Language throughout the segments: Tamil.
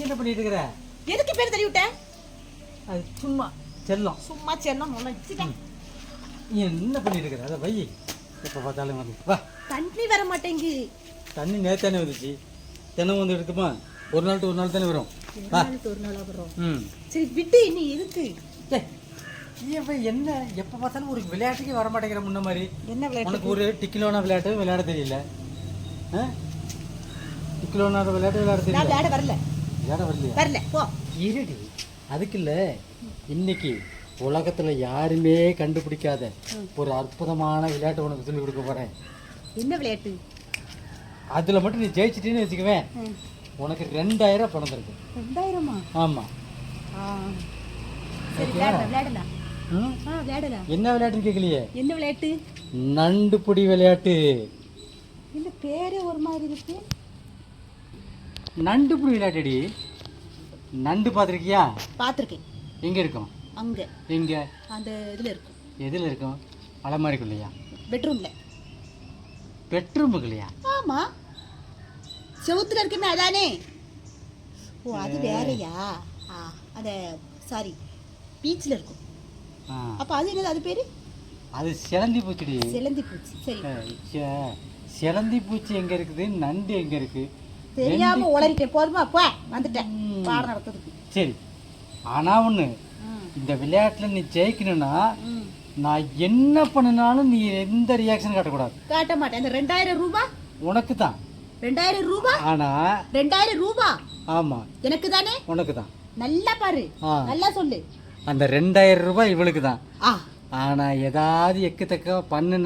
என்ன பண்ணிட்டு இருக்கிற? எதுக்கு பேர் தள்ளி விட்ட? அது சும்மா செல்லம். சும்மா செல்லம் நுழைச்சிட்டேன். நீ என்ன பண்ணிட்டு இருக்கிற? அதை வை. எப்போ பார்த்தாலும் வந்து வா. தண்ணி வர மாட்டேங்கு. தண்ணி நேத்தானே வந்துச்சு. தினம் வந்து எடுக்குமா? ஒரு நாள் ஒரு நாள் தானே வரும். ஒரு நாள் வரும். ம் சரி விட்டு இனி இருக்கு. என்ன எப்போ பார்த்தாலும் ஒரு விளையாட்டுக்கு வர மாட்டேங்கிற முன்ன மாதிரி. என்ன விளையாட்டு? உனக்கு ஒரு டிக்கிலோனா விளையாட்டு விளையாட தெரியல. டிக்கிலோனா விளையாட்டு விளையாட நான் தெரியல. விளையாட வரல. விளையாட வரலையா? வரல போ. இருடி. அதுக்கு இல்லை, இன்னைக்கு உலகத்தில் யாருமே கண்டுபிடிக்காத ஒரு அற்புதமான விளையாட்டு உனக்கு சொல்லி கொடுக்க போகிறேன். என்ன விளையாட்டு? அதில் மட்டும் நீ ஜெயிச்சிட்டேன்னு வச்சுக்குவேன், உனக்கு 2000 பணம் தருக்கு. 2000? ஆமாம். சரி விளையாடலாம். விளையாடலாம். என்ன விளையாட்டுன்னு கேட்கலையே? என்ன விளையாட்டு? நண்டு பிடி விளையாட்டு. இந்த பேரே ஒரு மாதிரி இருக்கு. நண்டு பிடி விளையாட்டுடி. நண்டு பார்த்துருக்கியா? பார்த்துருக்கேன். எங்கே இருக்கும்? அங்கே. எங்கே? அந்த இதில் இருக்கும். எதில் இருக்கும்? அலமாரிக்குள்ளையா? பெட்ரூம்ல. பெட்ரூமுக்குள்ளையா? ஆமாம், செவுத்துல இருக்குமே அதானே. ஓ அது வேறையா? அது சாரி, பீச்சில் இருக்கும். அப்போ அது என்னது? அது பேர்? அது சிலந்தி பூச்சிடி. சிலந்தி பூச்சி. சரி, சிலந்தி பூச்சி எங்கே இருக்குது, நண்டு எங்கே இருக்குது? தெரியாம உளறிட்டேன். போதுமா? போ, வந்துட்டேன் பாடம் நடத்துறதுக்கு. சரி, ஆனால் ஒன்று, இந்த விளையாட்டில் நீ ஜெயிக்கணும்னா நான் என்ன பண்ணினாலும் நீ எந்த ரியாக்ஷன் காட்டக்கூடாது. காட்ட மாட்டேன். அந்த 2000 ரூபாய் உனக்கு தான். 2000 ரூபாய்? ஆனால் 2000 ரூபாய் ஆமாம் எனக்கு தானே? உனக்கு தான். நல்லா பாரு, நல்லா சொல்லு. அந்த 2000 ரூபாய் இவளுக்கு தான். ஆனால் ஏதாவது எக்கத்தக்க பண்ண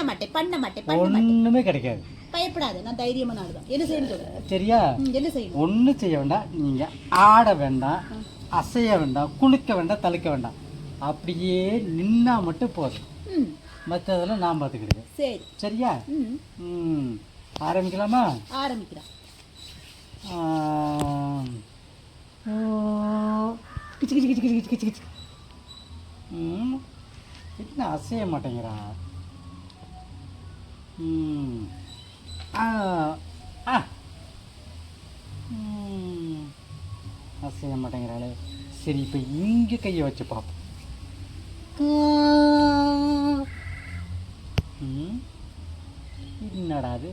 மாட்டேன். ஒன்றுமே கிடைக்காது. பயப்படாது, நான் தைரியமான ஆள் தான். என்ன செய்யணும்? சரியா? என்ன செய்யணும்? ஒன்றும் செய்ய வேண்டாம். நீங்கள் ஆட வேண்டாம், அசைய வேண்டாம், குளிக்க வேண்டாம், தளிக்க வேண்டாம். அப்படியே நின்னா மட்டும் போதும். மற்றதெல்லாம் நான் பார்த்துக்கிடுவேன். சரி, சரியா? ஆரம்பிக்கலாமா? ஆரம்பிக்கலாம். என்ன அசைய மாட்டேங்கிறா? அசைய மாட்டேங்கிறாளே. சரி, இப்போ இங்கே கையை வச்சு பார்ப்போம். என்னடா அது?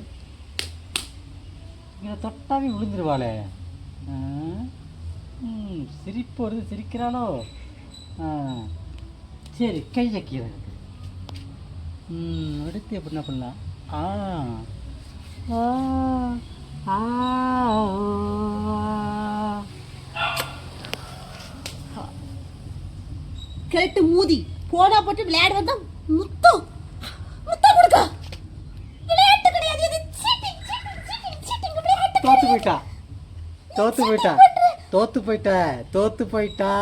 இங்கே தொட்டாவே விழுந்துருவாளே. சிரிப்பு வருது. சிரிக்கிறாளோ? சரி, கையை கீழே இருக்கு. அடுத்து எப்படி என்ன பண்ணலாம்? கேட்டு மூதி போனா போட்டு விளையாட வந்தா முத்தம் கொடுக்க. விளையாட்டு கிடையாது இது. சீட்டிங் விளையாட்டு. தோத்து போயிட்டா.